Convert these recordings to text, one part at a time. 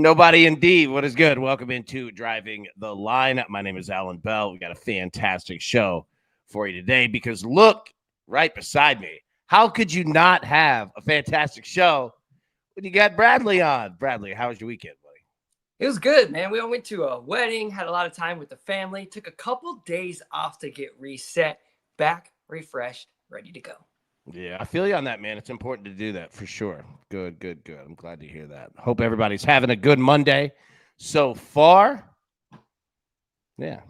Nobody indeed. What is good? Welcome into Driving the Line. My name is Alan Bell. We got a fantastic show for you today because look right beside me. How could you not have a fantastic show when you got Bradley on? Bradley, how was your weekend, buddy? It was good, man. We all went to a wedding, had a lot of time with the family, took a couple days off to get reset, back, refreshed, ready to go. Yeah, I feel you on that, man. It's important to do that for sure. Good. I'm glad to hear that. Hope everybody's having a good Monday so far. Yeah,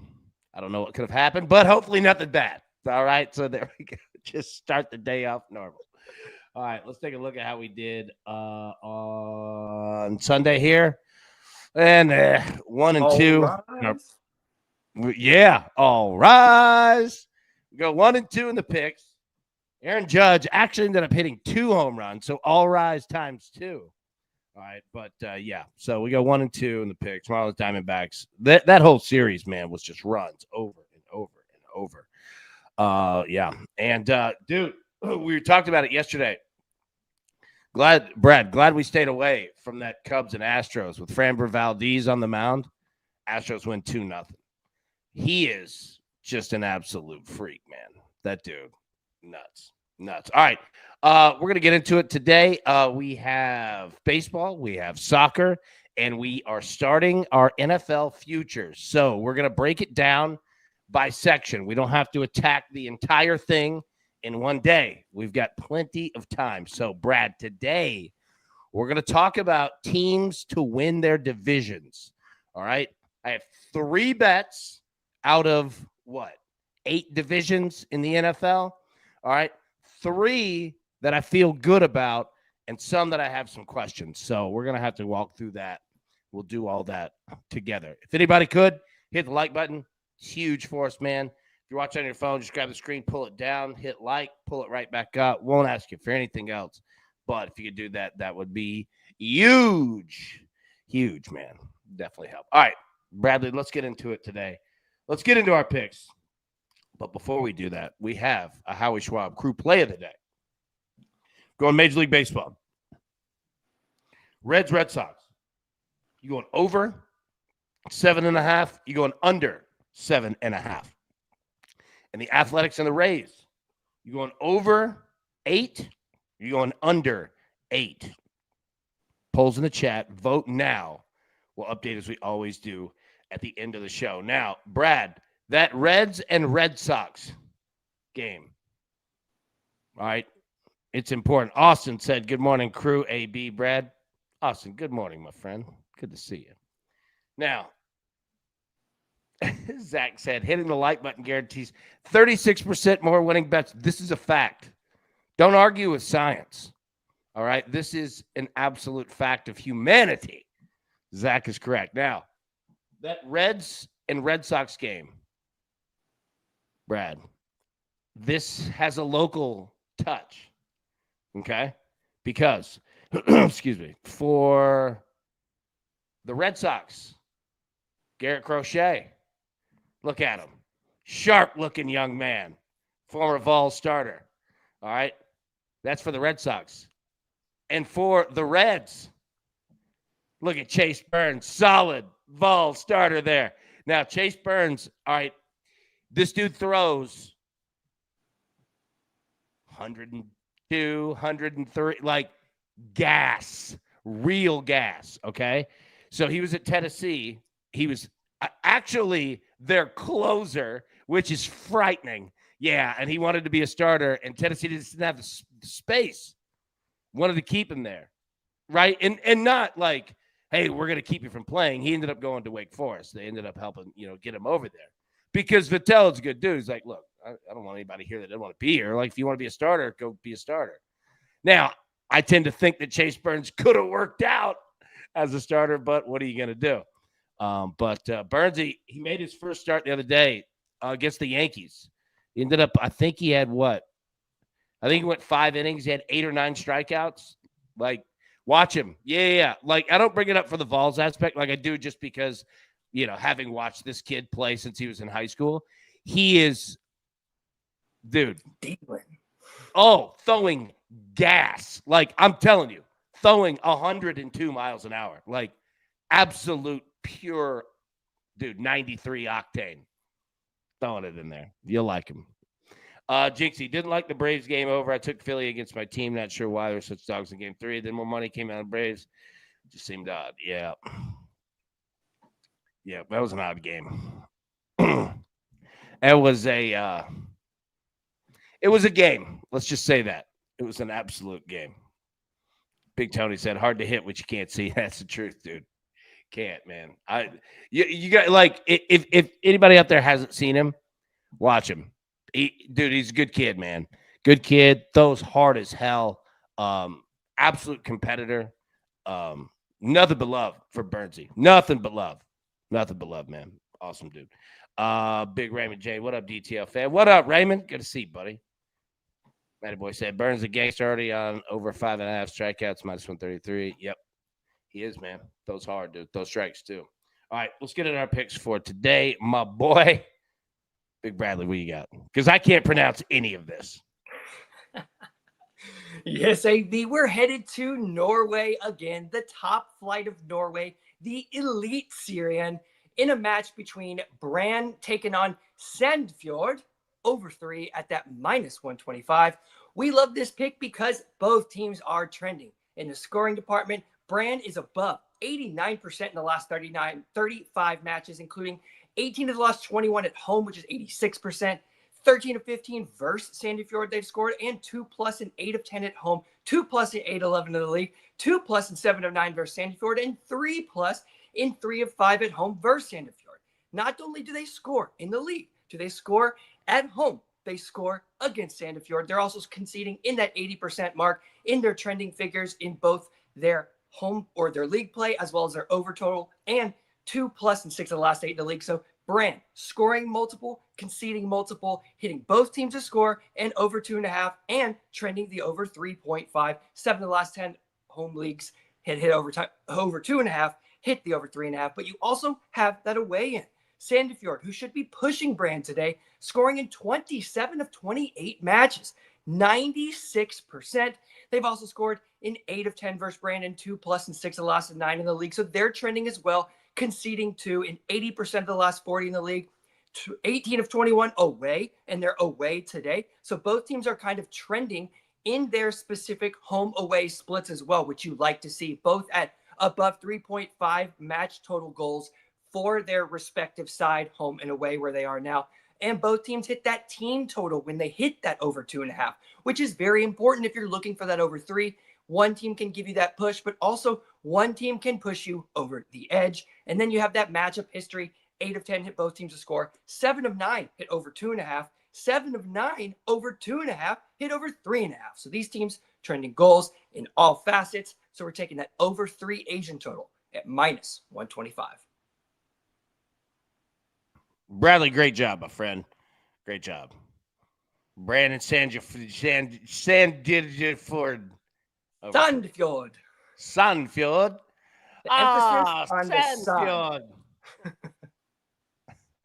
I don't know what could have happened, but hopefully nothing bad. All right, so there we go. Just start the day off normal. All right, let's take a look at how we did on Sunday here. And 1 and 2. Rise. Yeah, all rise. We go 1 and 2 in the picks. Aaron Judge actually ended up hitting 2 home runs, so all rise times 2. All right, but yeah, so we go 1 and 2 in the picks. Marlins, Diamondbacks. That whole series, man, was just runs over and over and over. Yeah, and dude, we talked about it yesterday. Glad we stayed away from that Cubs and Astros with Framber Valdez on the mound. Astros win 2-0. He is just an absolute freak, man. That dude, nuts. All right, we're going to get into it today. We have baseball, we have soccer, and we are starting our NFL futures. So we're going to break it down by section. We don't have to attack the entire thing in one day. We've got plenty of time. So, Brad, today we're going to talk about teams to win their divisions. All right, I have 3 bets out of, 8 divisions in the NFL? All right. 3 that I feel good about and some that I have some questions. So we're going to have to walk through that. We'll do all that together. If anybody could, hit the like button. It's huge for us, man. If you're watching on your phone, just grab the screen, pull it down, hit like, pull it right back up. Won't ask you for anything else. But if you could do that, that would be huge. Huge, man. Definitely help. All right, Bradley, let's get into it today. Let's get into our picks. But before we do that, we have a Howie Schwab crew play of the day. Going Major League Baseball. Reds, Red Sox. You going over 7.5? You going under 7.5? And the Athletics and the Rays. You going over 8? You going under 8? Polls in the chat. Vote now. We'll update as we always do at the end of the show. Now, Brad, that Reds and Red Sox game. All right. It's important. Austin said, good morning, crew. AB, Brad. Austin, good morning, my friend. Good to see you. Now, Zach said, hitting the like button guarantees 36% more winning bets. This is a fact. Don't argue with science. All right. This is an absolute fact of humanity. Zach is correct. Now, that Reds and Red Sox game, Brad, this has a local touch, okay? Because, excuse me, for the Red Sox, Garrett Crochet, look at him. Sharp-looking young man, former Vol starter, all right? That's for the Red Sox. And for the Reds, look at Chase Burns, solid Vol starter there. Now, Chase Burns, all right, this dude throws 102, 103, like gas, real gas, okay? So he was at Tennessee. He was actually their closer, which is frightening. Yeah, and he wanted to be a starter, and Tennessee didn't have the space. Wanted to keep him there, right? And not like, hey, we're going to keep you from playing. He ended up going to Wake Forest. They ended up helping, get him over there. Because Vittel is a good dude. He's like, look, I don't want anybody here that doesn't want to be here. Like, if you want to be a starter, go be a starter. Now, I tend to think that Chase Burns could have worked out as a starter, but what are you going to do? But Burns, he made his first start the other day against the Yankees. He ended up, I think he had what? I think he went 5 innings. He had 8 or 9 strikeouts. Like, watch him. Yeah. Like, I don't bring it up for the Vols aspect. Like, I do just because, having watched this kid play since he was in high school, he is, dude. Throwing gas. Like, I'm telling you, throwing 102 miles an hour. Like, absolute pure, dude, 93 octane. Throwing it in there. You'll like him. Jinxie, didn't like the Braves game over. I took Philly against my team. Not sure why there were such dogs in game 3. Then more money came out of Braves. Just seemed odd. Yeah. Yeah, that was an odd game. It was a game. Let's just say that. It was an absolute game. Big Tony said, hard to hit what you can't see. That's the truth, dude. Can't, man. You got, like, if anybody out there hasn't seen him, watch him. Dude, he's a good kid, man. Good kid. Throws hard as hell. Absolute competitor. Nothing but love for Bernsey. Nothing but love. Nothing but love, man. Awesome dude. Big Raymond J. What up, DTL fan? What up, Raymond? Good to see you, buddy. Matty Boy said Burns a gangster already on over 5.5 strikeouts, minus 133. Yep. He is, man. Those hard, dude. Those strikes, too. All right, let's get into our picks for today, my boy. Big Bradley, what you got? Because I can't pronounce any of this. Yes, AB, we're headed to Norway again, the top flight of Norway, the elite Syrian, in a match between Brann taking on Sandfjord, over 3 at that minus 125. We love this pick because both teams are trending. In the scoring department, Brann is above 89% in the last 35 matches, including 18 of the last 21 at home, which is 86%. 13 of 15 versus Sandefjord they've scored, and 2+ in 8 of 10 at home, 2+ in 8 of 11 of the league, 2+ in 7 of 9 versus Sandefjord, and 3+ in 3 of 5 at home versus Sandefjord. Not only do they score in the league, do they score at home, they score against Sandefjord. They're also conceding in that 80% mark in their trending figures in both their home or their league play, as well as their over total, and 2+ in 6 of the last 8 in the league. So Brann scoring multiple, conceding multiple, hitting both teams to score and over 2.5, and trending the over 3.5. 7 of the last 10 home leagues hit over 2.5, hit the over 3.5. But you also have that away in Sandefjord, who should be pushing Brann today, scoring in 27 of 28 matches, 96%. They've also scored in 8 of 10 versus Brann, and 2+ in 6 of the last 9 in the league. So they're trending as well, conceding 2 in 80% of the last 40 in the league, 18 of 21 away, and they're away today. So both teams are kind of trending in their specific home away splits as well, which you like to see, both at above 3.5 match total goals for their respective side, home and away, where they are now. And both teams hit that team total when they hit that over 2.5, which is very important if you're looking for that over 3. One team can give you that push, but also one team can push you over the edge. And then you have that matchup history. 8 of 10 hit both teams to score. 7 of 9 hit over 2.5. 7 of 9 over 2.5 hit over 3.5. So these teams trending goals in all facets. So we're taking that over 3 Asian total at minus 125. Bradley, great job, my friend. Great job. Brandon Sandfjord. Sandfjord. Sandfjord. The emphasis on the Sandfjord.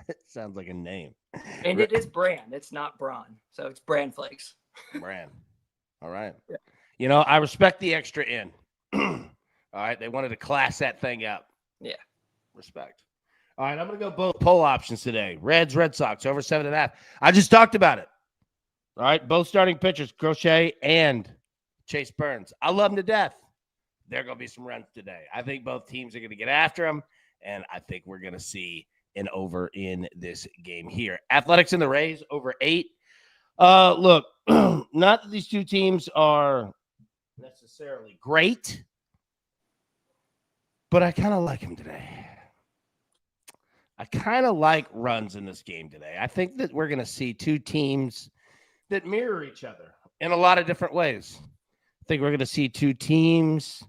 It sounds like a name. And it is Brann. It's not Braun. So it's Brann Flakes. Brann. All right. Yeah. You know, I respect the extra in. All right. They wanted to class that thing up. Yeah. Respect. All right. I'm going to go both poll options today. Reds, Red Sox, over 7.5. I just talked about it. All right. Both starting pitchers, Crochet and Chase Burns. I love them to death. There are going to be some runs today. I think both teams are going to get after them, and I think we're going to see an over in this game here. Athletics and the Rays, over 8. Look, not that these two teams are necessarily great, but I kind of like them today. I kind of like runs in this game today. I think that we're going to see two teams that mirror each other in a lot of different ways. I think we're going to see two teams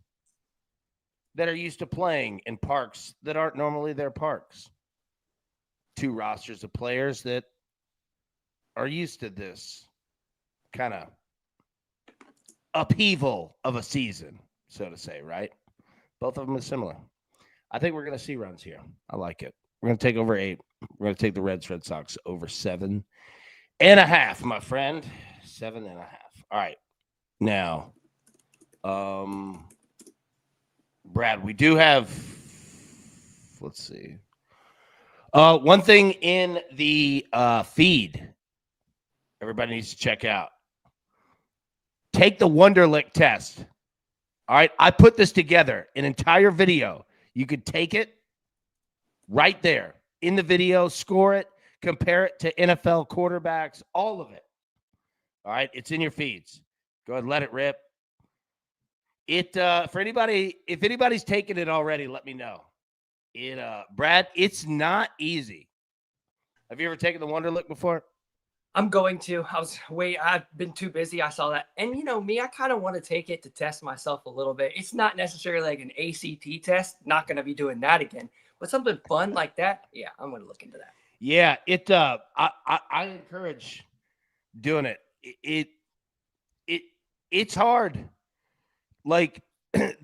that are used to playing in parks that aren't normally their parks. Two rosters of players that are used to this kind of upheaval of a season, so to say, right? Both of them are similar. I think we're going to see runs here. I like it. We're going to take over 8. We're going to take the Red Sox over 7.5, my friend. 7.5. All right. Now, Brad, we do have Let's see. One thing in the feed everybody needs to check out. Take the Wonderlic test. All right. I put this together, an entire video. You could take it right there in the video, score it, compare it to NFL quarterbacks, all of it. All right. It's in your feeds. Go ahead and let it rip. It for anybody, if anybody's taken it already, let me know. Brad, it's not easy. Have you ever taken the Wonderlic before? I'm going to. I've been too busy. I saw that. And you know me, I kind of want to take it to test myself a little bit. It's not necessarily like an ACT test. Not going to be doing that again. But something fun like that, yeah, I'm going to look into that. Yeah, I encourage doing it. It's hard. Like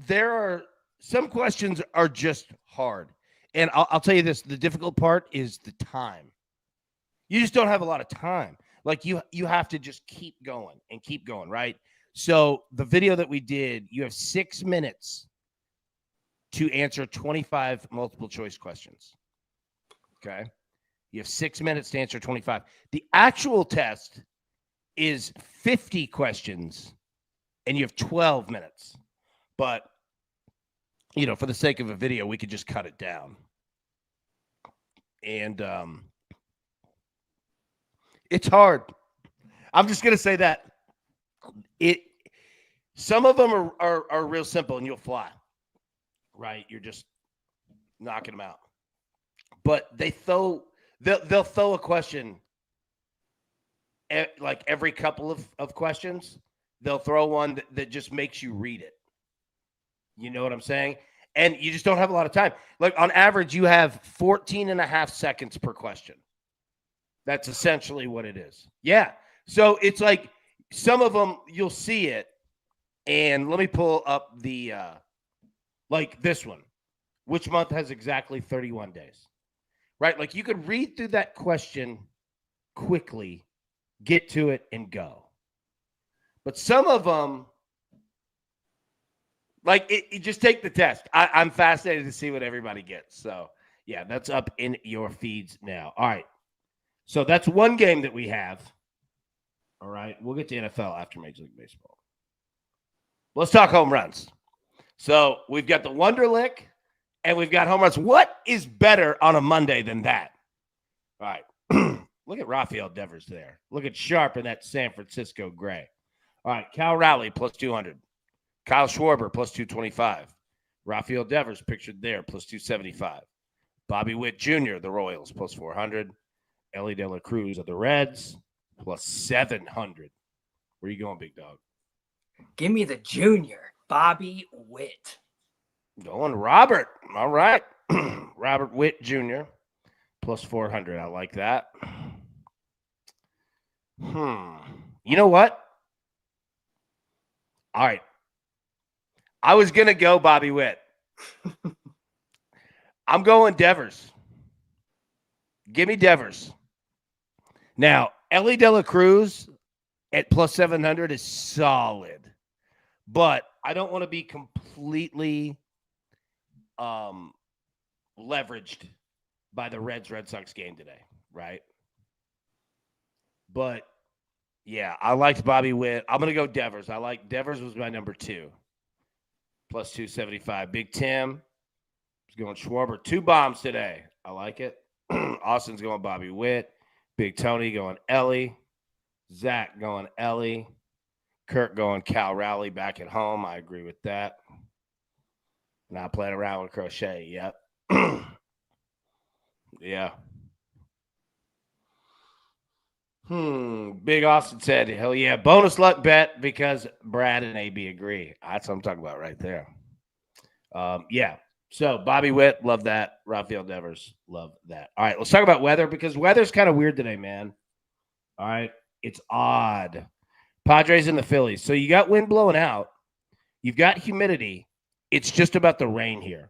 there are some questions are just hard. And I'll tell you this, the difficult part is the time. You just don't have a lot of time. Like you have to just keep going, right? So the video that we did, you have 6 minutes to answer 25 multiple choice questions. Okay? You have 6 minutes to answer 25. The actual test is 50 questions and you have 12 minutes. But, you know, for the sake of a video, we could just cut it down. And it's hard. I'm just going to say that. Some of them are real simple and you'll fly. Right? You're just knocking them out. But they'll throw a question like every couple of questions. They'll throw one that just makes you read it. You know what I'm saying? And you just don't have a lot of time. Like on average, you have 14 and a half seconds per question. That's essentially what it is. Yeah. So it's like some of them, you'll see it. And let me pull up the, like this one. Which month has exactly 31 days? Right? Like you could read through that question quickly, get to it, and go. But some of them, like you just take the test. I'm fascinated to see what everybody gets. So, yeah, that's up in your feeds now. All right. So that's one game that we have. All right. We'll get to NFL after Major League Baseball. Let's talk home runs. So we've got the Wonderlic and we've got home runs. What is better on a Monday than that? All right. Look at Rafael Devers there. Look at Sharp in that San Francisco gray. All right. Cal Raleigh plus 200. Kyle Schwarber plus 225. Rafael Devers pictured there plus 275. Bobby Witt Jr., the Royals, plus 400. Ellie De La Cruz of the Reds, plus 700. Where are you going, big dog? Give me the junior, Bobby Witt. Going Robert. All right. Robert Witt Jr., plus 400. I like that. You know what? All right. I was going to go Bobby Witt. I'm going Devers. Give me Devers. Now, Ellie De La Cruz at plus 700 is solid. But I don't want to be completely leveraged by the Red Sox game today, right? But, yeah, I liked Bobby Witt. I'm going to go Devers. I like Devers was my number 2. Plus 275. Big Tim is going Schwarber. 2 bombs today. I like it. Austin's going Bobby Witt. Big Tony going Ellie. Zach going Ellie. Kurt going Cal Raleigh back at home. I agree with that. Not playing around with Crochet. Yep. Yeah. Big Austin said, hell yeah, bonus luck bet because Brad and AB agree. That's what I'm talking about right there. Yeah. So Bobby Witt, love that. Rafael Devers, love that. All right, let's talk about weather because weather's kind of weird today, man. All right. It's odd. Padres and the Phillies. So you got wind blowing out. You've got humidity. It's just about the rain here.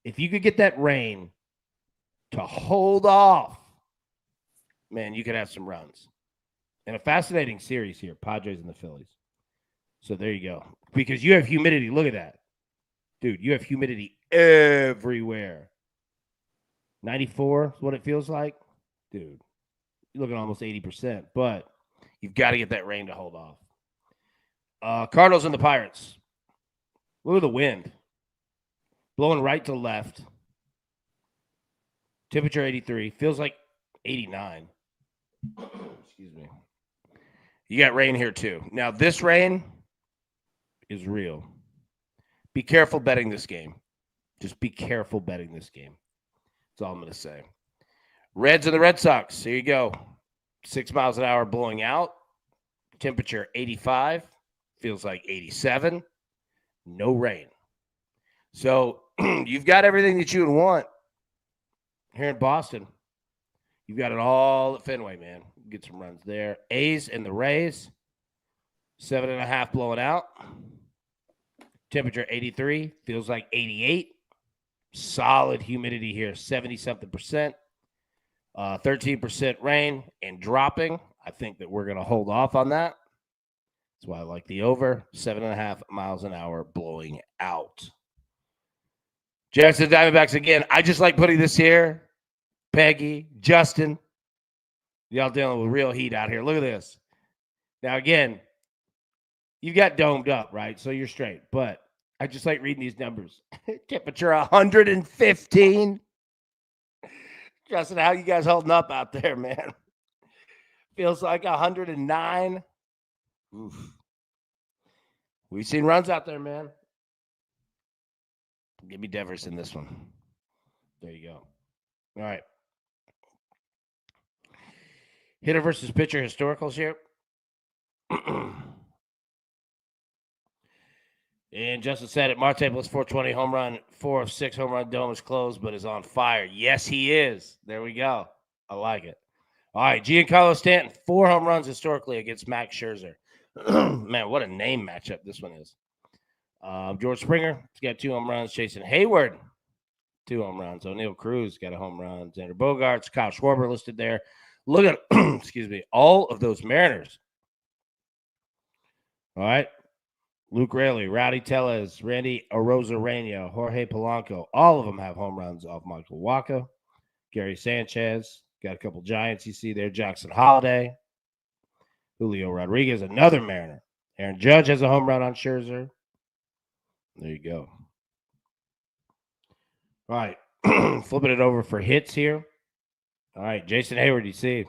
If you could get that rain to hold off, man, you could have some runs. And a fascinating series here, Padres and the Phillies. So there you go. Because you have humidity. Look at that. Dude, you have humidity everywhere. 94 is what it feels like. Dude, you're looking almost 80%, but you've got to get that rain to hold off. Cardinals and the Pirates. Look at the wind. Blowing right to left. Temperature 83. Feels like 89. Excuse me. You got rain here too. Now, this rain is real. Be careful betting this game. Just be careful betting this game. That's all I'm going to say. Reds and the Red Sox. Here you go. 6 miles an hour blowing out. Temperature 85. Feels like 87. No rain. So you've got everything that you would want here in Boston. You've got it all at Fenway, man. Get some runs there. A's and the Rays. 7.5 blowing out. Temperature 83. Feels like 88. Solid humidity here. 70-something%. 13% rain and dropping. I think that we're going to hold off on that. That's why I like the over. 7.5 miles an hour blowing out. Jackson Diamondbacks again. I just like putting this here. Peggy, Justin. Y'all dealing with real heat out here. Look at this. Now, again, you got domed up, right? So you're straight. But I just like reading these numbers. Temperature 115. Justin, how you guys holding up out there, man? Feels like 109. Oof. We've seen runs out there, man. Give me Devers in this one. There you go. All right. Hitter versus pitcher historicals here. And Justin said it. Marte plus 420 home run, 4 of 6 home run. Dome is closed, but is on fire. Yes, he is. There we go. I like it. All right, Giancarlo Stanton, 4 home runs historically against Max Scherzer. Man, what a name matchup this one is. George Springer, he's got 2 home runs. Jason Hayward, 2 home runs. O'Neal Cruz got a home run. Xander Bogaerts, Kyle Schwarber listed there. Look at, excuse me, all of those Mariners. All right. Luke Raley, Rowdy Tellez, Randy Arozarena, Jorge Polanco. All of them have home runs off Michael Wacha. Gary Sanchez, got a couple Giants you see there. Jackson Holiday. Julio Rodriguez, another Mariner. Aaron Judge has a home run on Scherzer. There you go. All right. Flipping it over for hits here. All right. Jason Hayward, you see.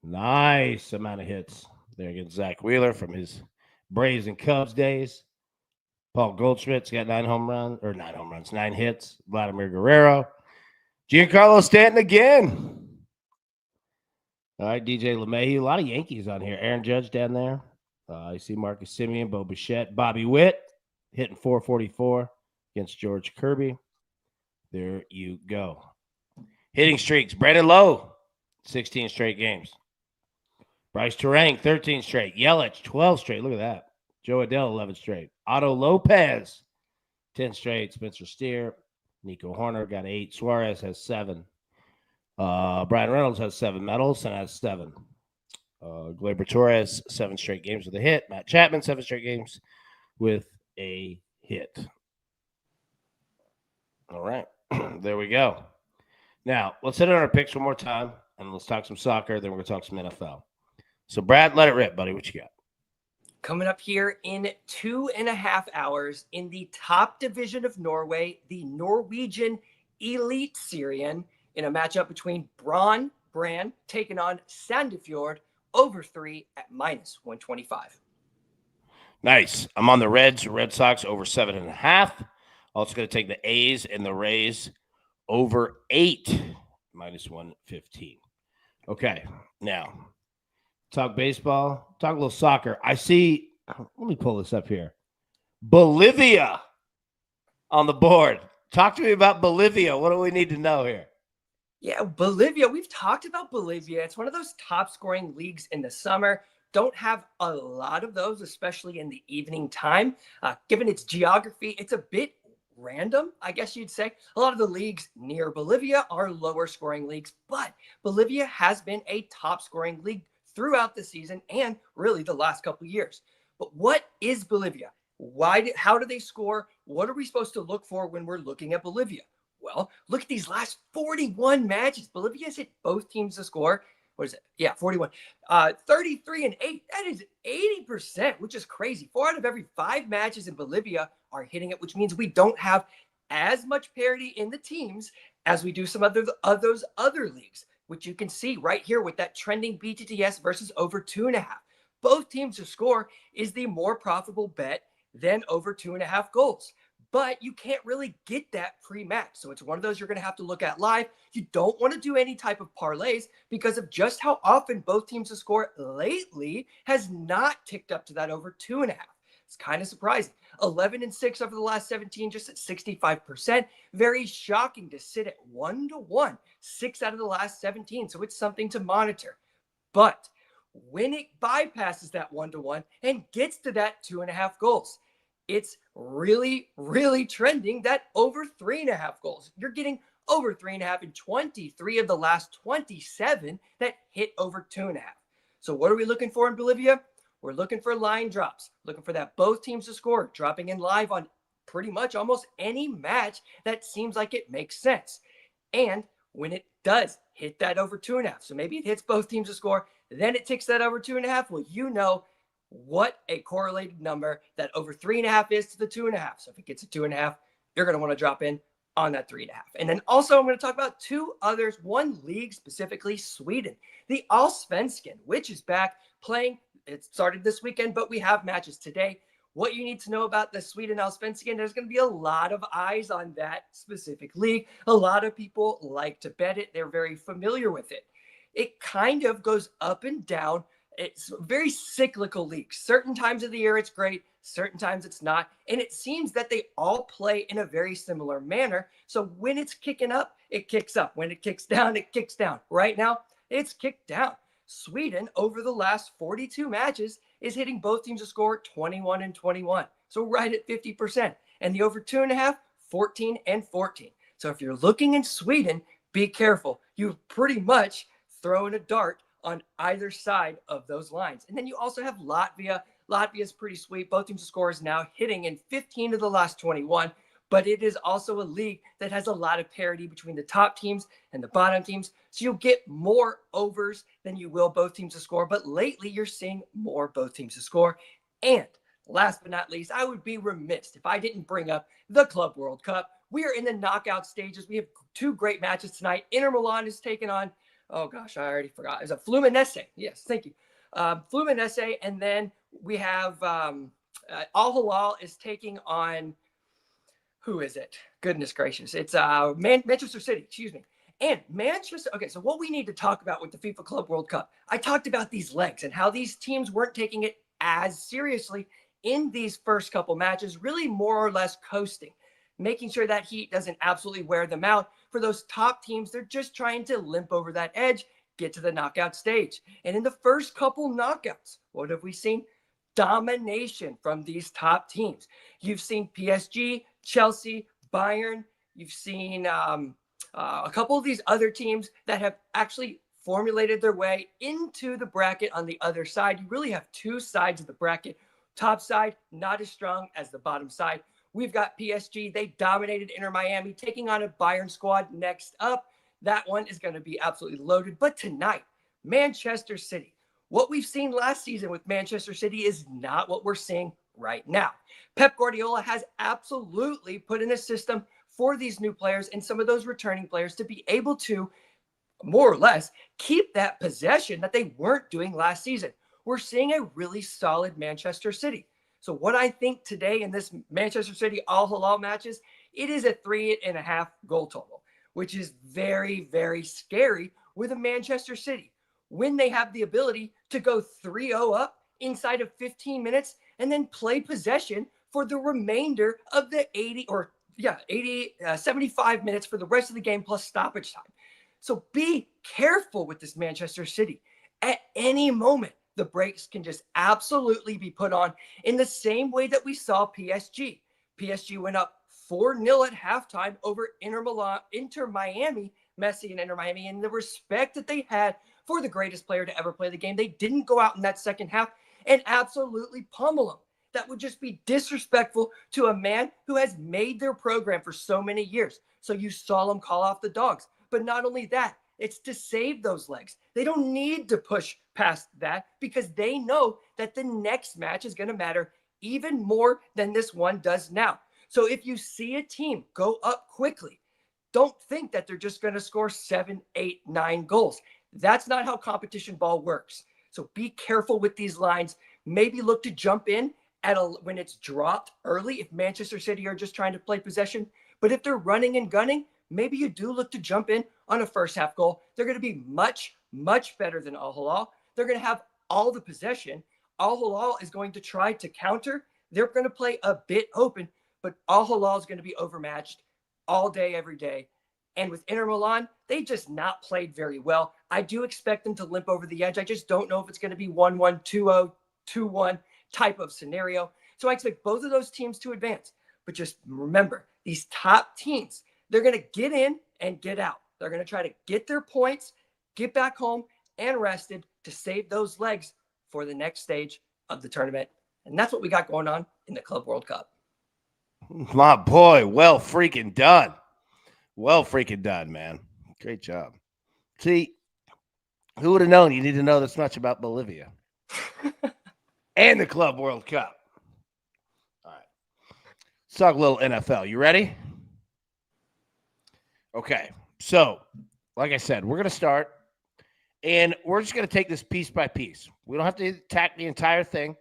Nice amount of hits there against Zach Wheeler from his Braves and Cubs days. Paul Goldschmidt's got 9 hits. Vladimir Guerrero. Giancarlo Stanton again. All right, DJ LeMahieu. A lot of Yankees on here. Aaron Judge down there. I see Marcus Semien, Bo Bichette, Bobby Witt hitting 444 against George Kirby. There you go. Hitting streaks. Brandon Lowe, 16 straight games. Bryce Terang, 13 straight. Yelich, 12 straight. Look at that. Joe Adele, 11 straight. Otto Lopez, 10 straight. Spencer Steer. Nico Horner got 8. Suarez has 7. Brian Reynolds has 7. Matt Olson has 7. Gleyber Torres, 7 straight games with a hit. Matt Chapman, 7 straight games with a hit. All right. There we go. Now, let's hit on our picks one more time, and let's talk some soccer. Then we're going to talk some NFL. So, Brad, let it rip, buddy. What you got? Coming up here in 2.5 hours in the top division of Norway, the Norwegian Elite Syrian, in a matchup between Brand taking on Sandefjord, over 3 at -125. Nice. I'm on the Reds, Red Sox over 7.5. Also going to take the A's and the Rays over 8, -115. Okay, now talk baseball, talk a little soccer. I see, let me pull this up here. Bolivia on the board. Talk to me about Bolivia. What do we need to know here? Yeah, Bolivia. We've talked about Bolivia. It's one of those top scoring leagues in the summer. Don't have a lot of those, especially in the evening time. Given its geography, it's a bit random, I guess you'd say. A lot of the leagues near Bolivia are lower scoring leagues, but Bolivia has been a top scoring league throughout the season and really the last couple of years. But what is Bolivia? How do they score? What are we supposed to look for when we're looking at Bolivia? Well, look at these last 41 matches. Bolivia's hit both teams to score. What is it? Yeah, 41. 33-8. That is 80%, which is crazy. 4 out of every 5 matches in Bolivia are hitting it, which means we don't have as much parity in the teams as we do some of those other leagues, which you can see right here with that trending BTTS versus over 2.5. Both teams to score is the more profitable bet than over 2.5 goals. But you can't really get that pre-match. So it's one of those you're going to have to look at live. You don't want to do any type of parlays because of just how often both teams to score lately has not ticked up to that over 2.5. It's kind of surprising. 11-6 over the last 17, just at 65%. Very shocking to sit at 1-1, 6 out of the last 17. So it's something to monitor. But when it bypasses that 1-1 and gets to that 2.5 goals, it's really, really trending that over 3.5 goals. You're getting over 3.5 in 23 of the last 27 that hit over 2.5. So what are we looking for in Bolivia? We're looking for line drops, looking for that both teams to score, dropping in live on pretty much almost any match that seems like it makes sense. And when it does hit that over 2.5, so maybe it hits both teams to score, then it ticks that over 2.5. Well, you know what a correlated number that over 3.5 is to the 2.5. So if it gets a 2.5, you're going to want to drop in on that 3.5. And then also I'm going to talk about 2 others, one league specifically, Sweden, the Allsvenskan, which is back playing. It started this weekend, but we have matches today. What you need to know about the Sweden Allsvenskan, there's going to be a lot of eyes on that specific league. A lot of people like to bet it. They're very familiar with it. It kind of goes up and down. It's a very cyclical league. Certain times of the year it's great, certain times it's not. And it seems that they all play in a very similar manner. So when it's kicking up, it kicks up. When it kicks down, it kicks down. Right now, it's kicked down. Sweden, over the last 42 matches, is hitting both teams to score 21-21. So right at 50%. And the over 2.5, 14-14. So if you're looking in Sweden, be careful. You've pretty much thrown a dart on either side of those lines. And then you also have Latvia. Latvia is pretty sweet. Both teams to score is now hitting in 15 of the last 21. But it is also a league that has a lot of parity between the top teams and the bottom teams. So you'll get more overs than you will both teams to score. But lately, you're seeing more both teams to score. And last but not least, I would be remiss if I didn't bring up the Club World Cup. We are in the knockout stages. We have 2 great matches tonight. Inter Milan is taking on, oh gosh, I already forgot. It's a Fluminense. Yes, thank you. Fluminense. And then we have Al Hilal is taking on, who is it? Goodness gracious. It's Manchester City, excuse me. And Manchester, okay, so what we need to talk about with the FIFA Club World Cup, I talked about these legs and how these teams weren't taking it as seriously in these first couple matches, really more or less coasting, making sure that heat doesn't absolutely wear them out. For those top teams, they're just trying to limp over that edge, get to the knockout stage. And in the first couple knockouts, what have we seen? Domination from these top teams. You've seen PSG, Chelsea, Bayern. You've seen a couple of these other teams that have actually formulated their way into the bracket on the other side. You really have 2 sides of the bracket. Top side, not as strong as the bottom side. We've got PSG. They dominated Inter Miami, taking on a Bayern squad next up. That one is going to be absolutely loaded. But tonight, Manchester City. What we've seen last season with Manchester City is not what we're seeing right now. Pep Guardiola has absolutely put in a system for these new players and some of those returning players to be able to more or less keep that possession that they weren't doing last season. We're seeing a really solid Manchester City. So what I think today in this Manchester City Al Hilal matches, it is a 3.5 goal total, which is very, very scary with a Manchester City when they have the ability to go 3-0 up inside of 15 minutes and then play possession for the remainder of the 75 minutes for the rest of the game plus stoppage time. So be careful with this Manchester City. At any moment, the brakes can just absolutely be put on in the same way that we saw PSG. PSG went up 4-0 at halftime over Inter Miami, Messi and Inter Miami, and the respect that they had for the greatest player to ever play the game. They didn't go out in that second half and absolutely pummel them. That would just be disrespectful to a man who has made their program for so many years. So you saw them call off the dogs. But not only that, it's to save those legs. They don't need to push past that because they know that the next match is going to matter even more than this one does now. So if you see a team go up quickly, don't think that they're just going to score 7, 8, 9 goals. That's not how competition ball works. So be careful with these lines. Maybe look to jump in when it's dropped early if Manchester City are just trying to play possession. But if they're running and gunning, maybe you do look to jump in on a first half goal. They're going to be much, much better than Al Hilal. They're going to have all the possession. Al Hilal is going to try to counter. They're going to play a bit open, but Al Hilal is going to be overmatched all day, every day. And with Inter Milan, they just not played very well. I do expect them to limp over the edge. I just don't know if it's going to be 1-1, 2-0, 2-1 type of scenario. So I expect both of those teams to advance. But just remember, these top teams, they're going to get in and get out. They're going to try to get their points, get back home, and rested to save those legs for the next stage of the tournament. And that's what we got going on in the Club World Cup. My boy, well freaking done. Well freaking done, man. Great job. See, who would have known you need to know this much about Bolivia and the Club World Cup? All right. Let's talk a little NFL. You ready? Okay. So, like I said, we're going to start, and we're just going to take this piece by piece. We don't have to attack the entire thing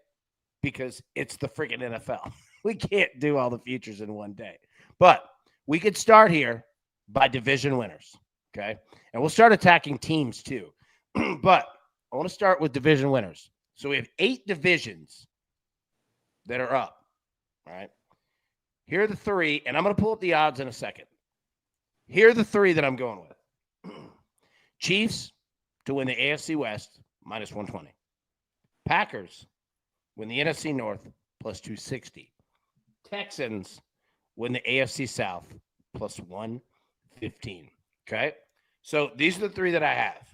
because it's the freaking NFL. We can't do all the futures in one day. But we could start here by division winners, okay? And we'll start attacking teams too. But I want to start with division winners. So we have 8 divisions that are up, all right? Here are the 3, and I'm going to pull up the odds in a second. Here are the 3 that I'm going with. Chiefs to win the AFC West, minus 120. Packers win the NFC North, plus 260. Texans win the AFC South, plus 115. Okay? So these are the 3 that I have.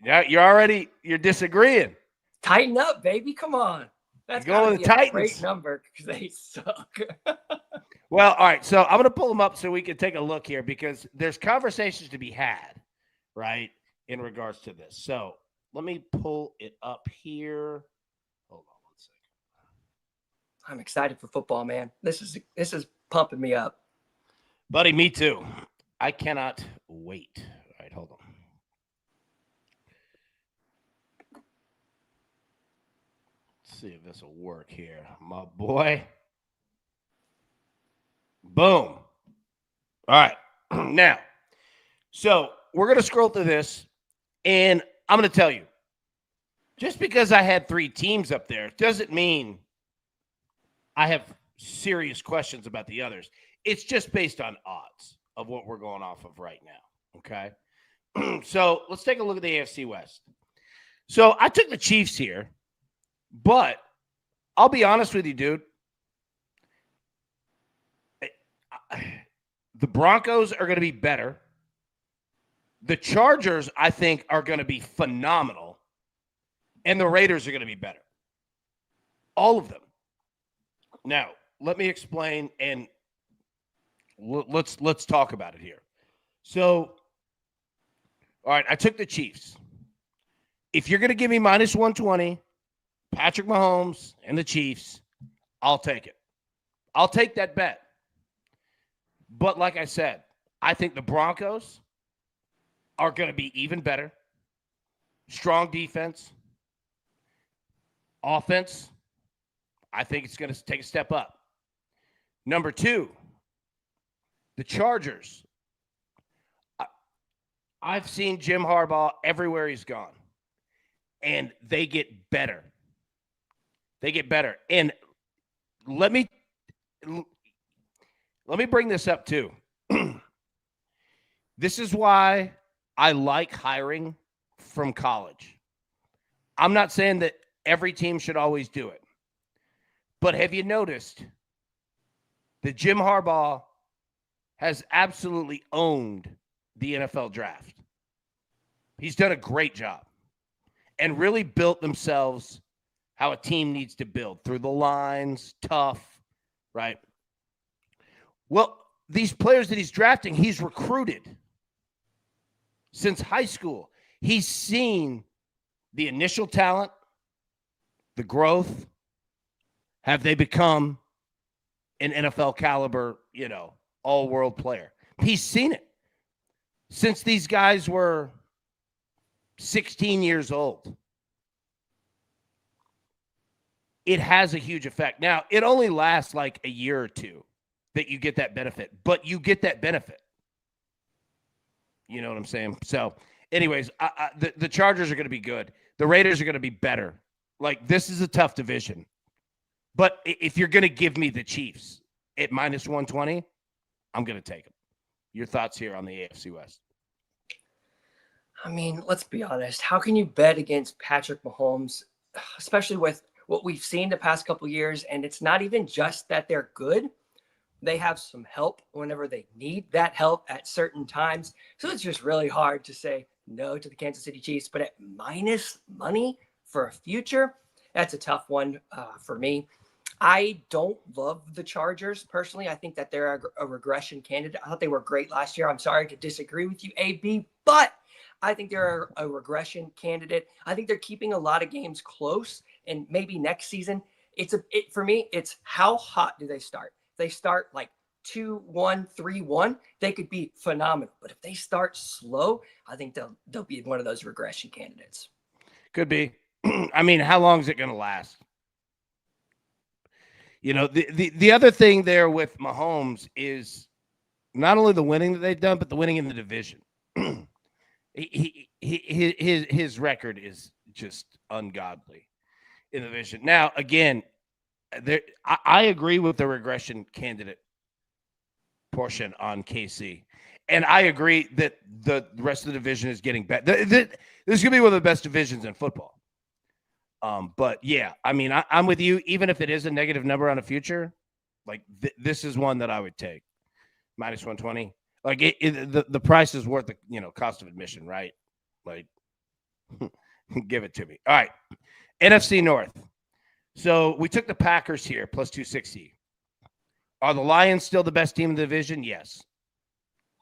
Now you're disagreeing. Tighten up, baby. Come on. That's going with the Titans. Great number because they suck. Well, all right. So I'm going to pull them up so we can take a look here because there's conversations to be had, right, in regards to this. So let me pull it up here. Hold on one second. I'm excited for football, man. This is pumping me up. Buddy, me too. I cannot wait. All right, hold on. Let's see if this will work here. My boy. Boom. All right. Now, so we're going to scroll through this, and I'm going to tell you, just because I had 3 teams up there doesn't mean I have serious questions about the others. It's just based on odds of what we're going off of right now, okay? So let's take a look at the AFC West. So I took the Chiefs here, but I'll be honest with you, dude. The Broncos are going to be better. The Chargers, I think, are going to be phenomenal. And the Raiders are going to be better. All of them. Now, let me explain, and let's talk about it here. So, all right, I took the Chiefs. If you're going to give me minus 120, Patrick Mahomes and the Chiefs, I'll take it. I'll take that bet. But like I said, I think the Broncos are going to be even better. Strong defense. Offense, I think it's going to take a step up. Number 2, the Chargers. I've seen Jim Harbaugh everywhere he's gone, and they get better. They get better. And let me bring this up too. This is why I like hiring from college. I'm not saying that every team should always do it. But have you noticed that Jim Harbaugh has absolutely owned the NFL draft? He's done a great job and really built themselves how a team needs to build through the lines, tough, right? Well, these players that he's drafting, he's recruited since high school. He's seen the initial talent, the growth. Have they become an NFL caliber, all-world player? He's seen it since these guys were 16 years old. It has a huge effect. Now, it only lasts like a year or two that you get that benefit, but you get that benefit. You know what I'm saying? So, anyways, the Chargers are going to be good. The Raiders are going to be better. Like, this is a tough division. But if you're going to give me the Chiefs at minus 120, I'm going to take them. Your thoughts here on the AFC West? I mean, let's be honest. How can you bet against Patrick Mahomes, especially with what we've seen the past couple of years? And it's not even just that they're good. They have some help whenever they need that help at certain times. So it's just really hard to say no to the Kansas City Chiefs. But at minus money for a future, that's a tough one for me. I don't love the Chargers personally. I think that they're a regression candidate. I thought they were great last year. I'm sorry to disagree with you, AB, but I think they're a regression candidate. I think they're keeping a lot of games close, and maybe next season, for me, it's how hot do they start? If they start like 2-1, 3-1, they could be phenomenal. But if they start slow, I think they'll be one of those regression candidates. Could be. I mean, how long is it going to last? The other thing there with Mahomes is not only the winning that they've done, but the winning in the division. His record is just ungodly in the division. Now, again, I agree with the regression candidate portion on KC. And I agree that the rest of the division is getting better. This is going to be one of the best divisions in football. But yeah, I mean, I'm with you. Even if it is a negative number on a future, like this is one that I would take. Minus 120. Like the price is worth the cost of admission, right? Like, give it to me. All right, NFC North. So we took the Packers here plus 260. Are the Lions still the best team in the division? Yes,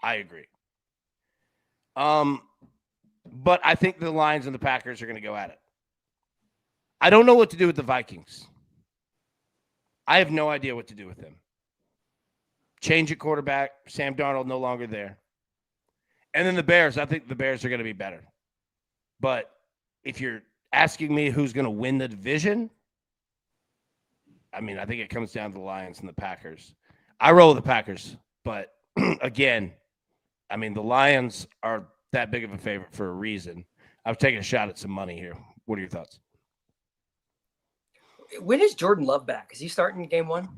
I agree. But I think the Lions and the Packers are going to go at it. I don't know what to do with the Vikings. I have no idea what to do with them. Change at quarterback. Sam Darnold no longer there. And then the Bears. I think the Bears are going to be better. But if you're asking me who's going to win the division, I mean, I think it comes down to the Lions and the Packers. I roll with the Packers. But again, I mean, the Lions are that big of a favorite for a reason. I've taken a shot at some money here. What are your thoughts? When is Jordan Love back? Is he starting game one?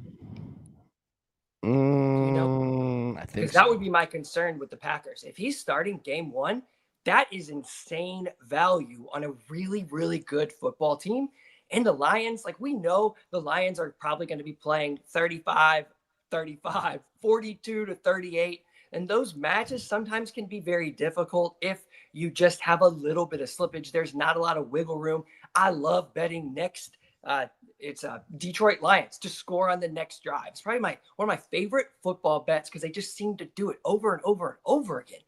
I think because that would be my concern with the Packers. If he's starting game one, that is insane value on a really, really good football team. And the Lions, like we know the Lions are probably going to be playing 35, 42 to 38. And those matches sometimes can be very difficult if you just have a little bit of slippage. There's not a lot of wiggle room. I love betting next. It's Detroit Lions to score on the next drive. It's probably one of my favorite football bets because they just seem to do it over and over and over again.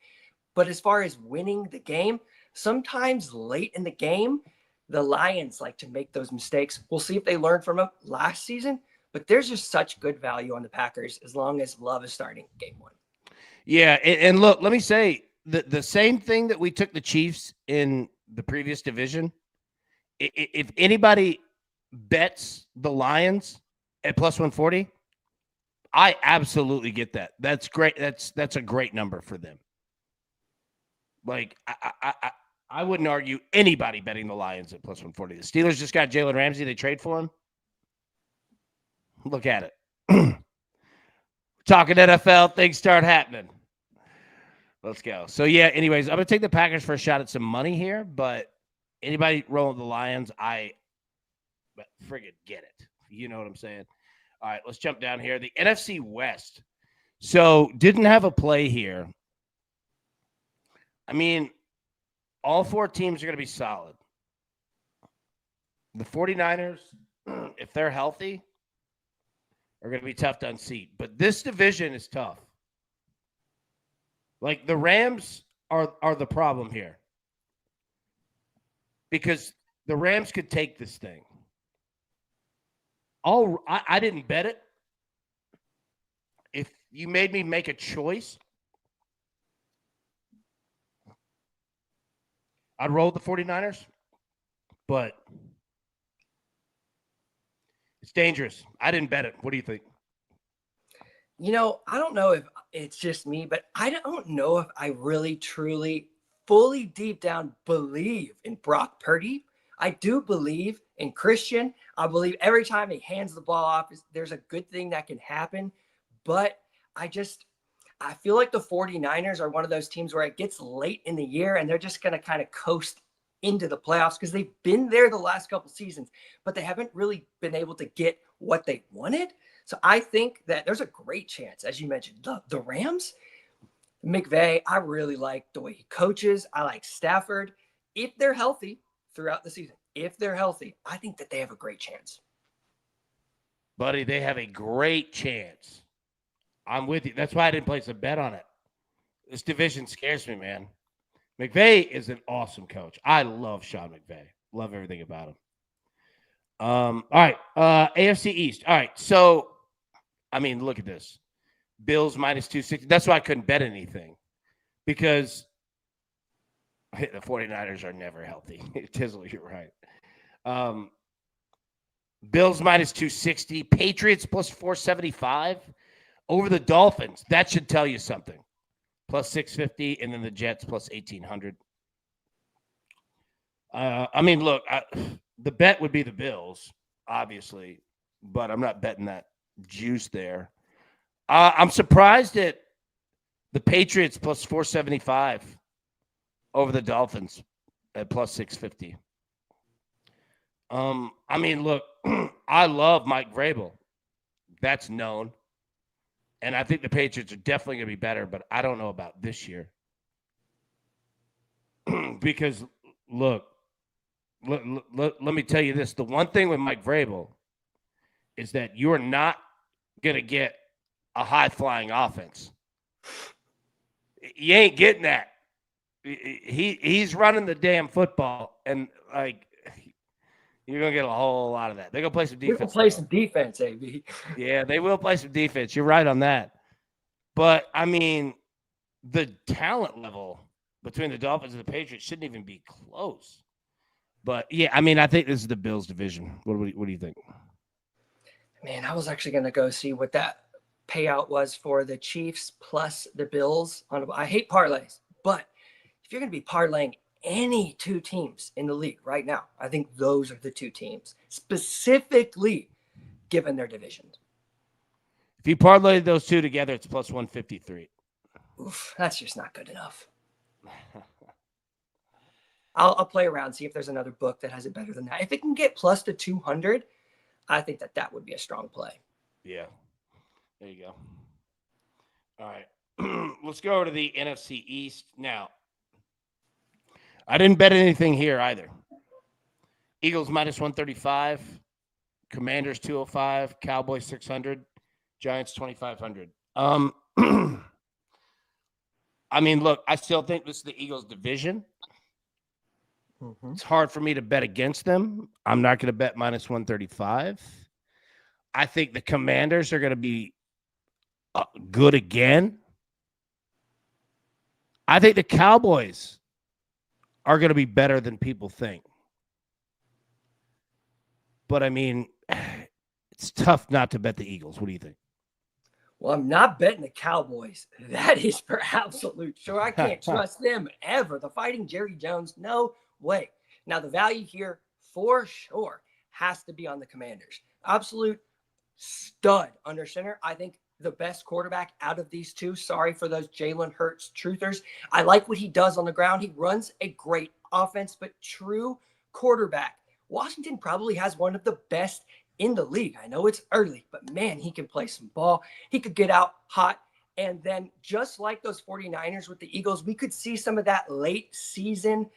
But as far as winning the game, sometimes late in the game, the Lions like to make those mistakes. We'll see if they learn from them last season. But there's just such good value on the Packers as long as Love is starting game one. Yeah, and look, let me say the same thing that we took the Chiefs in the previous division. If anybody bets the Lions at plus 140, I absolutely get that. That's great. That's a great number for them. Like I wouldn't argue anybody betting the Lions at plus 140. The Steelers just got Jalen Ramsey. They trade for him. Look at it. Talking NFL, things start happening. Let's go. So, yeah, anyways, I'm going to take the Packers for a shot at some money here, but anybody rolling the Lions, friggin' get it. You know what I'm saying? All right, let's jump down here. The NFC West. So, didn't have a play here. I mean, all four teams are going to be solid. The 49ers, if they're healthy, are going to be tough to unseat. But this division is tough. Like the Rams are the problem here because the Rams could take this thing. I didn't bet it. If you made me make a choice, I'd roll the 49ers, but it's dangerous. I didn't bet it. What do you think? I don't know if it's just me, but I don't know if I really, truly, fully deep down believe in Brock Purdy. I do believe in Christian. I believe every time he hands the ball off, there's a good thing that can happen. But I feel like the 49ers are one of those teams where it gets late in the year and they're just going to kind of coast into the playoffs because they've been there the last couple seasons, but they haven't really been able to get what they wanted. So I think that there's a great chance, as you mentioned, the Rams, McVay, I really like the way he coaches. I like Stafford. If they're healthy throughout the season, if they're healthy, I think that they have a great chance. Buddy, they have a great chance. I'm with you. That's why I didn't place a bet on it. This division scares me, man. McVay is an awesome coach. I love Sean McVay. Love everything about him. All right. AFC East. All right. So, I mean, look at this. Bills minus 260. That's why I couldn't bet anything because the 49ers are never healthy. Tizzle, you're right. Bills minus 260. Patriots plus 475 over the Dolphins. That should tell you something. Plus 650, and then the Jets plus 1,800. I mean, look, the bet would be the Bills, obviously, but I'm not betting that juice there. I'm surprised at the Patriots plus 475 over the Dolphins at plus 650. I mean, look, I love Mike Vrabel. That's known. And I think the Patriots are definitely going to be better, but I don't know about this year. Because, look, let me tell you this. The one thing with Mike Vrabel is that you are not going to get a high-flying offense. You ain't getting that. He's running the damn football, and, like, you're going to get a whole lot of that. They're going to play some defense. We'll play some defense, AB. Yeah, they will play some defense. You're right on that. But, I mean, the talent level between the Dolphins and the Patriots shouldn't even be close. But, yeah, I mean, I think this is the Bills division. What do you think? Man, I was actually going to go see what that payout was for the Chiefs plus the Bills. I hate parlays, but if you're going to be parlaying any two teams in the league right now, I think those are the two teams, specifically given their divisions. If you parlay those two together, it's plus 153. Oof, that's just not good enough. I'll play around, see if there's another book that has it better than that. If it can get plus to 200, I think that would be a strong play. Yeah. There you go. All right. Let's go over to the NFC East now. I didn't bet anything here either. Eagles minus 135, Commanders 205, Cowboys 600, Giants 2,500. I mean, look, I still think this is the Eagles' division. Mm-hmm. It's hard for me to bet against them. I'm not going to bet minus 135. I think the Commanders are going to be good again. I think the Cowboys are going to be better than people think. But, I mean, it's tough not to bet the Eagles. What do you think? Well, I'm not betting the Cowboys. That is for absolute sure. I can't trust them ever. The Fighting Jerry Jones, no way. Now, the value here for sure has to be on the Commanders. Absolute stud under center. I think the best quarterback out of these two. Sorry for those Jalen Hurts truthers. I like what he does on the ground. He runs a great offense, but true quarterback. Washington probably has one of the best in the league. I know it's early, but man, he can play some ball. He could get out hot. And then just like those 49ers with the Eagles, we could see some of that late season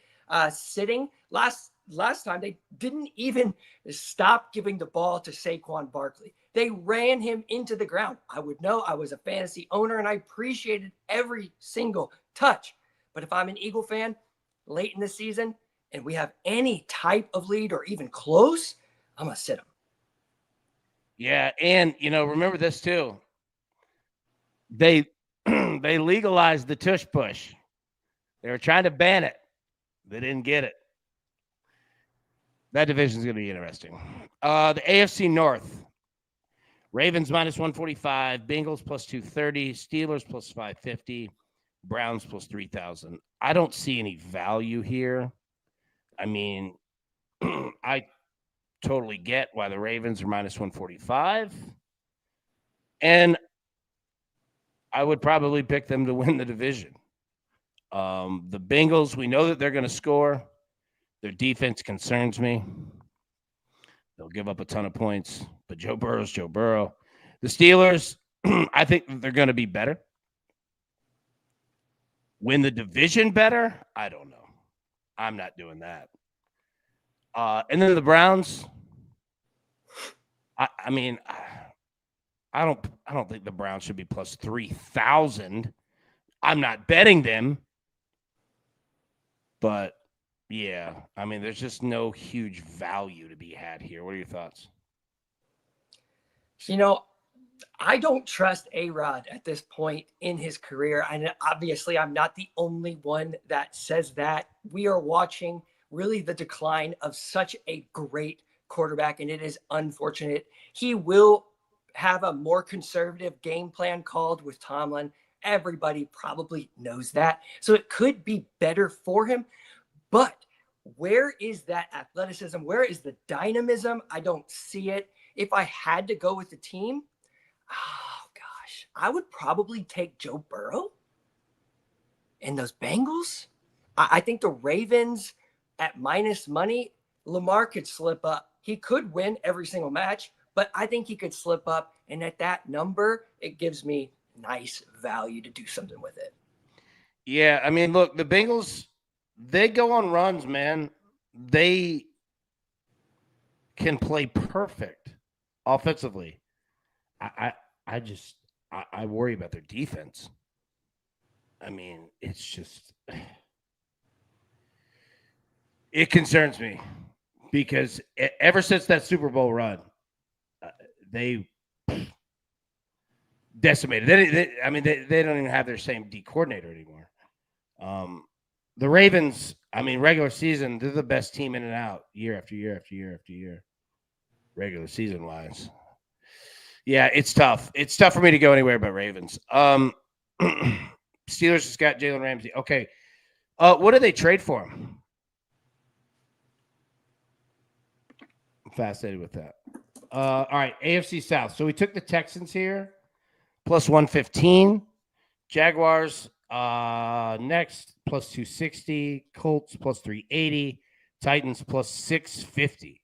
sitting. Last time, they didn't even stop giving the ball to Saquon Barkley. They ran him into the ground. I would know. I was a fantasy owner and I appreciated every single touch. But if I'm an Eagle fan late in the season and we have any type of lead or even close, I'm going to sit him. Yeah, and remember this too. They they legalized the tush push. They were trying to ban it. They didn't get it. That division is going to be interesting. The AFC North. Ravens minus 145, Bengals plus 230, Steelers plus 550, Browns plus 3,000. I don't see any value here. I mean, I totally get why the Ravens are minus 145. And I would probably pick them to win the division. The Bengals, we know that they're going to score. Their defense concerns me. They'll give up a ton of points, but Joe Burrow's Joe Burrow. The Steelers, I think they're going to be better. Win the division better? I don't know. I'm not doing that. And then the Browns, I don't think the Browns should be plus 3,000. I'm not betting them. But yeah, there's just no huge value to be had here. What are your thoughts? I don't trust A-Rod at this point in his career. And obviously, I'm not the only one that says that. We are watching really the decline of such a great quarterback, and it is unfortunate. He will have a more conservative game plan called with Tomlin. Everybody probably knows that. So it could be better for him. But where is that athleticism? Where is the dynamism? I don't see it. If I had to go with the team, oh gosh, I would probably take Joe Burrow and those Bengals. I think the Ravens at minus money, Lamar could slip up. He could win every single match, but I think he could slip up. And at that number, it gives me nice value to do something with it. Yeah, look, the Bengals, they go on runs, man. They can play perfect offensively. I worry about their defense. It's just, it concerns me because ever since that Super Bowl run, they decimated. They don't even have their same D coordinator anymore. The Ravens, regular season, they're the best team in and out year after year after year after year, regular season wise. Yeah, it's tough. It's tough for me to go anywhere but Ravens. Steelers just got Jalen Ramsey. Okay. What did they trade for him? I'm fascinated with that. All right, AFC South. So we took the Texans here, plus 115. Jaguars next, plus 260. Colts, plus 380. Titans, plus 650.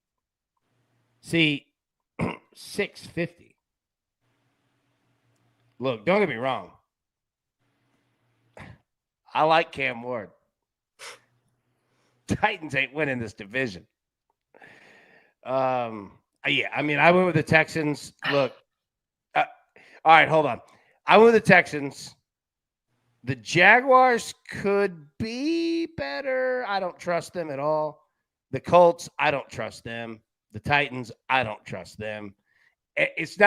See, 650. Look, don't get me wrong. I like Cam Ward. Titans ain't winning this division. Yeah, I went with the Texans. Look, all right, hold on. I went with the Texans. The Jaguars could be better. I don't trust them at all. The Colts, I don't trust them. The Titans, I don't trust them. It's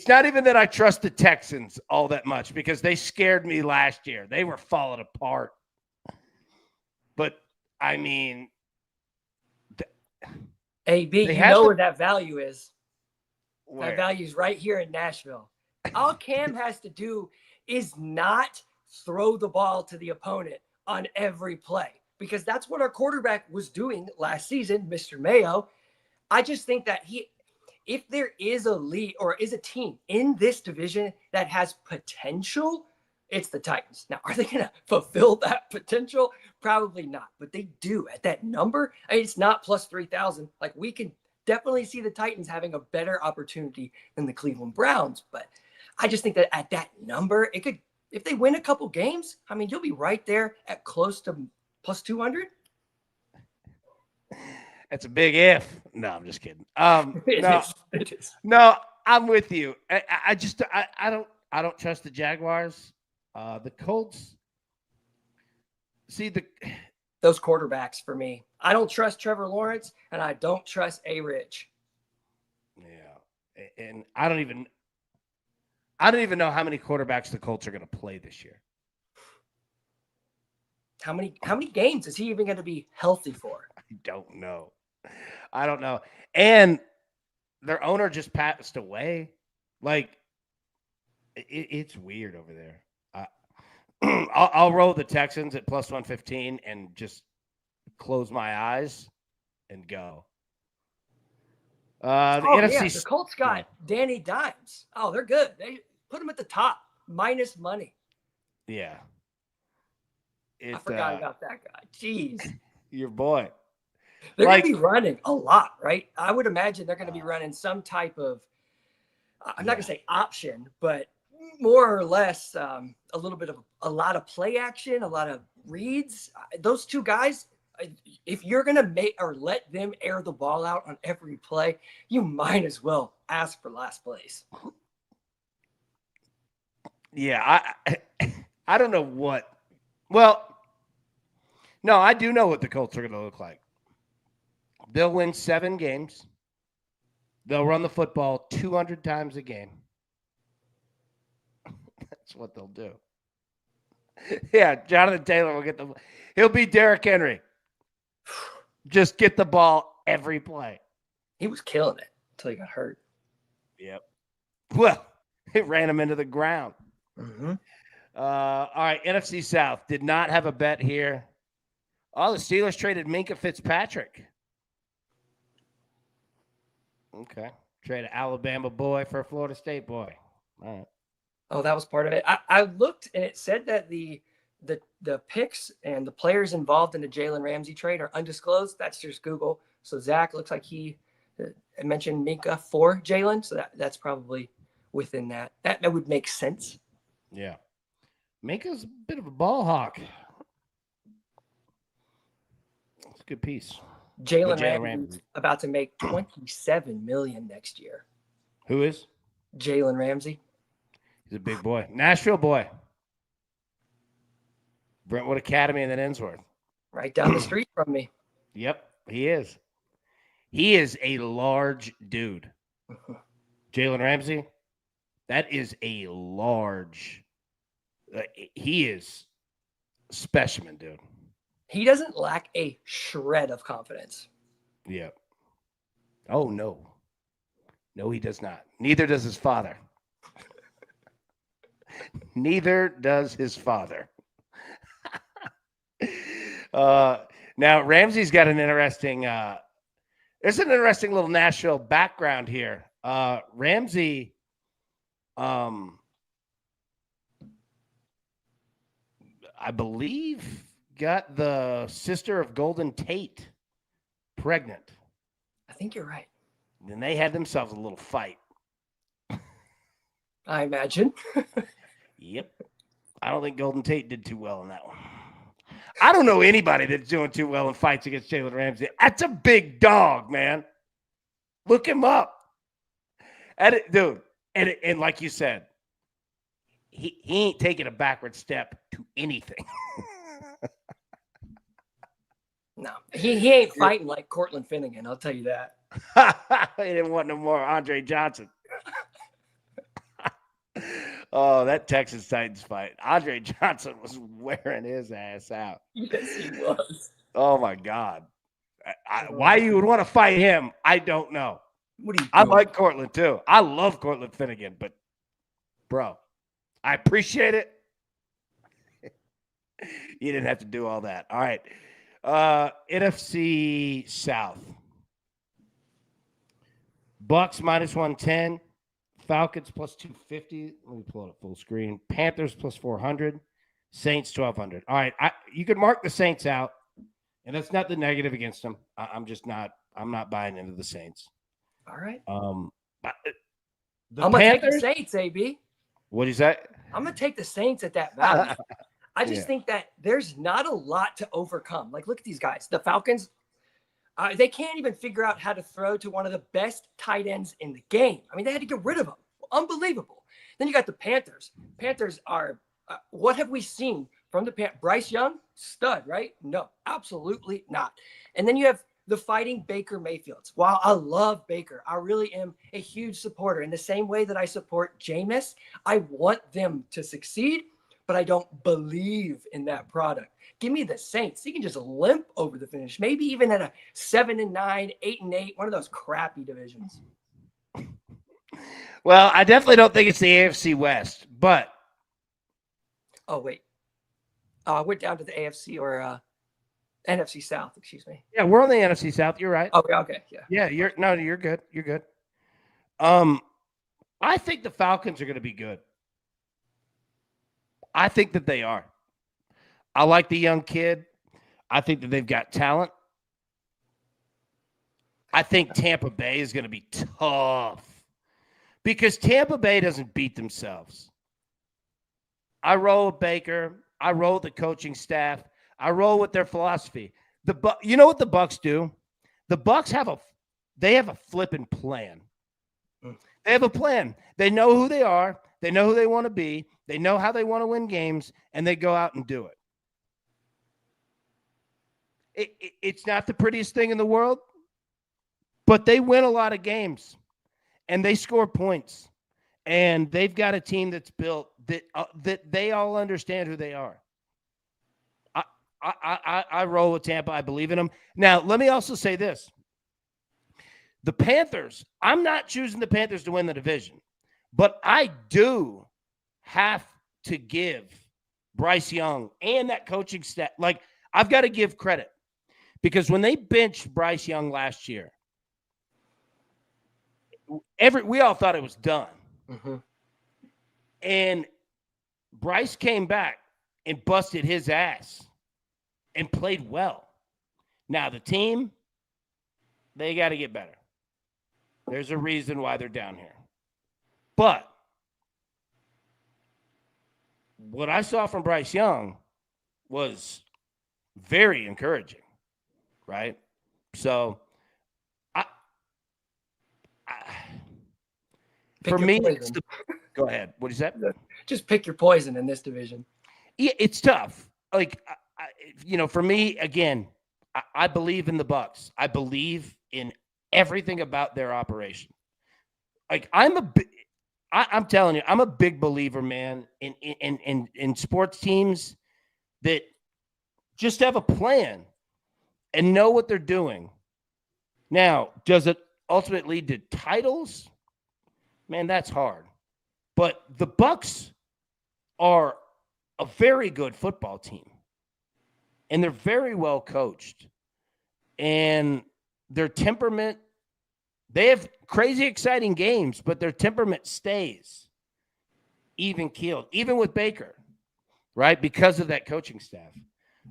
not even that I trust the Texans all that much because they scared me last year. They were falling apart. But, AB, you know where that value is. Where? That value is right here in Nashville. All Cam has to do is not throw the ball to the opponent on every play because that's what our quarterback was doing last season, Mr. Mayo. I just think that if there is a lead or is a team in this division that has potential, it's the Titans. Now, are they going to fulfill that potential? Probably not, but they do at that number. It's not plus 3,000. Like we can definitely see the Titans having a better opportunity than the Cleveland Browns. But I just think that at that number, it could, if they win a couple games, you'll be right there at close to plus 200. That's a big if. No, I'm just kidding. It No, is. It is. no, I'm with you. I don't trust the Jaguars. The Colts. See the Those quarterbacks for me. I don't trust Trevor Lawrence, and I don't trust A. Rich. yeah, and I don't even know how many quarterbacks the Colts are going to play this year. How many games is he even going to be healthy for? I don't know. And their owner just passed away. Like, it's weird over there. I'll roll the Texans at plus 115 and just close my eyes and go. The NFC. The Colts got Danny Dimes. Oh, they're good. They put him at the top, minus money. Yeah. I forgot about that guy. Jeez. Your boy. They're going to be running a lot, right? I would imagine they're going to be running some type of, I'm not going to say option, but more or less a lot of play action, a lot of reads. Those two guys, if you're going to make or let them air the ball out on every play, you might as well ask for last place. Yeah, I don't know what. Well, no, I do know what the Colts are going to look like. They'll win 7 games. They'll run the football 200 times a game. That's what they'll do. Yeah, Jonathan Taylor will he'll be Derrick Henry. Just get the ball every play. He was killing it until he got hurt. Yep. Well, it ran him into the ground. Mm-hmm. All right, NFC South did not have a bet here. Oh, the Steelers traded Minkah Fitzpatrick. Okay. Traded Alabama boy for a Florida State boy. All right. Oh, that was part of it. I looked and it said that the picks and the players involved in the Jalen Ramsey trade are undisclosed. That's just Google. So Zach looks like he mentioned Minkah for Jalen. So that's probably within that. That would make sense. Yeah. Minkah's a bit of a ball hawk. It's a good piece. Jalen Ramsey's about to make $27 million next year. Who is? Jalen Ramsey. He's a big boy. Nashville boy. Brentwood Academy and then Ensworth. Right down the street from me. Yep, he is. He is a large dude. Jalen Ramsey, that is a large. He is a specimen, dude. He doesn't lack a shred of confidence. Yeah. Oh, no. No, he does not. Neither does his father. Neither does his father. Now, Ramsey's got an interesting there's an interesting little Nashville background here. Ramsey I believe got the sister of Golden Tate pregnant. I think you're right. Then they had themselves a little fight. I imagine. Yep. I don't think Golden Tate did too well in that one. I don't know anybody that's doing too well in fights against Jalen Ramsey. That's a big dog, man. Look him up. Dude, and like you said, he ain't taking a backward step to anything. No, he ain't fighting like Cortland Finnegan, I'll tell you that. He didn't want no more Andre Johnson. Oh, that Texas Titans fight. Andre Johnson was wearing his ass out. Yes, he was. Oh, my God. Why you would want to fight him, I don't know. What are you doing? I like Cortland, too. I love Cortland Finnegan, but, bro, I appreciate it. You didn't have to do all that. All right. NFC South. Bucks minus 110. Falcons plus 250. Let me pull it up full screen. Panthers plus 400. Saints 1,200. All right. You could mark the Saints out, and that's not the negative against them. I'm not buying into the Saints. All right. I'm going to take the Saints, AB. What is that? I'm going to take the Saints at that value. I just think that there's not a lot to overcome. Like, look at these guys. The Falcons, They can't even figure out how to throw to one of the best tight ends in the game. I mean, they had to get rid of him. Unbelievable. Then you got the Panthers. Panthers are, what have we seen from the Panthers? Bryce Young, stud, right? No, absolutely not. And then you have the Fighting Baker Mayfields. While I love Baker, I really am a huge supporter. In the same way that I support Jameis, I want them to succeed, but I don't believe in that product. Give me the Saints. He can just limp over the finish. Maybe even at a 7-9, 8-8, one of those crappy divisions. Well, I definitely don't think it's the AFC West, but. Oh, wait. I went down to the AFC or NFC South, excuse me. Yeah, we're on the NFC South. You're right. Okay. Yeah. Yeah, you're good. You're good. I think the Falcons are going to be good. I think that they are. I like the young kid. I think that they've got talent. I think Tampa Bay is going to be tough because Tampa Bay doesn't beat themselves. I roll with Baker. I roll with the coaching staff. I roll with their philosophy. You know what the Bucs do? The Bucs have a flipping plan. They have a plan. They know who they are. They know who they want to be. They know how they want to win games, and they go out and do it. It's not the prettiest thing in the world, but they win a lot of games, and they score points, and they've got a team that's built that they all understand who they are. I roll with Tampa. I believe in them. Now, let me also say this. The Panthers, I'm not choosing the Panthers to win the division, but I do have to give Bryce Young and that coaching staff, like, I've got to give credit because when they benched Bryce Young last year, we all thought it was done. Mm-hmm. And Bryce came back and busted his ass and played well. Now, the team, they got to get better. There's a reason why they're down here. But what I saw from Bryce Young was very encouraging, right? So, for me, go ahead. What is that? Just pick your poison in this division. Yeah, it's tough. Like, for me, again, I believe in the Bucs. I believe in everything about their operation. Like, I'm telling you, I'm a big believer, man, in sports teams that just have a plan and know what they're doing. Now, does it ultimately lead to titles? Man, that's hard. But the Bucs are a very good football team. And they're very well coached. And their temperament, they have crazy exciting games, but their temperament stays even keeled, even with Baker, right? Because of that coaching staff.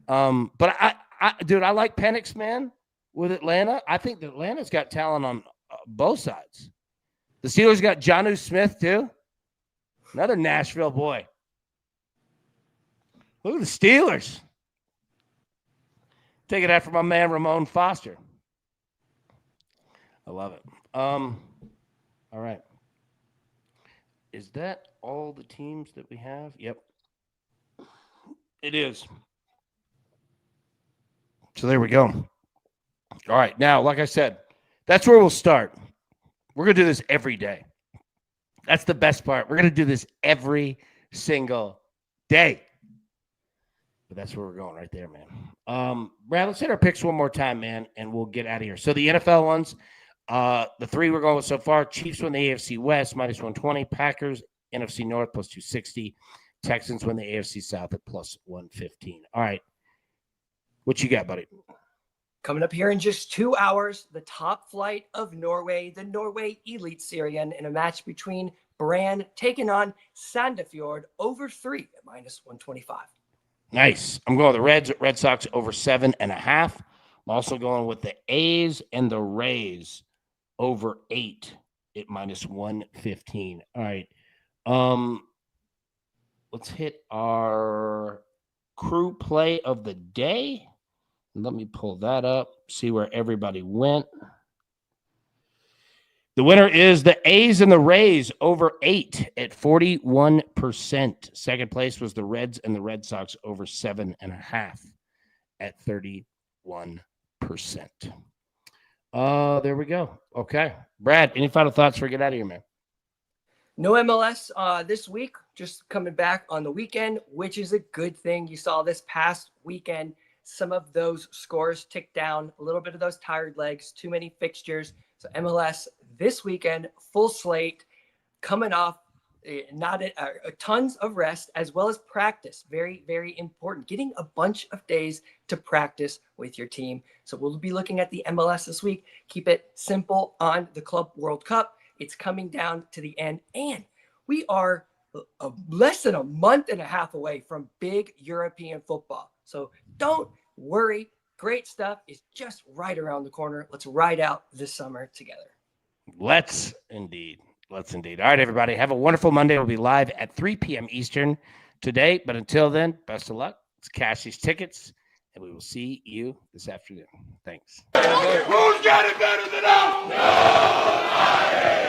But I like Penix, man, with Atlanta. I think that Atlanta's got talent on both sides. The Steelers got Jonnu Smith, too. Another Nashville boy. Look at the Steelers. Take it after my man, Ramon Foster. I love it. All right. Is that all the teams that we have? Yep. It is. So there we go. All right. Now, like I said, that's where we'll start. We're going to do this every day. That's the best part. We're going to do this every single day. But that's where we're going right there, man. Brad, let's hit our picks one more time, man, and we'll get out of here. So the NFL ones, the three we're going with so far: Chiefs win the AFC West minus 120, Packers NFC North plus 260, Texans win the AFC South at plus 115. All right. What you got, buddy? Coming up here in just 2 hours, the top flight of Norway, the Norway Elite Serien, in a match between Brann taking on Sandefjord over 3 at minus 125. Nice. I'm going with the Red Sox over 7.5. I'm also going with the A's and the Rays over 8 at minus 115. All right. Let's hit our crew play of the day. Let me pull that up, see where everybody went. The winner is the A's and the Rays over 8 at 41%. Second place was the Reds and the Red Sox over 7.5 at 31%. There we go. Okay. Brad, any final thoughts before we get out of here, man? No MLS this week, just coming back on the weekend, which is a good thing. You saw this past weekend, some of those scores ticked down, a little bit of those tired legs, too many fixtures. So MLS this weekend, full slate, coming off tons of rest as well as practice. Very, very important. Getting a bunch of days to practice with your team. So we'll be looking at the MLS this week. Keep it simple on the Club World Cup. It's coming down to the end, and we are less than a month and a half away from big European football. So don't worry. Great stuff is just right around the corner. Let's ride out this summer together. Let's indeed. Let's indeed. All right, everybody. Have a wonderful Monday. We'll be live at 3 p.m. Eastern today. But until then, best of luck. Let's cash these tickets, and we will see you this afternoon. Thanks. Who's got it better than us? Nobody!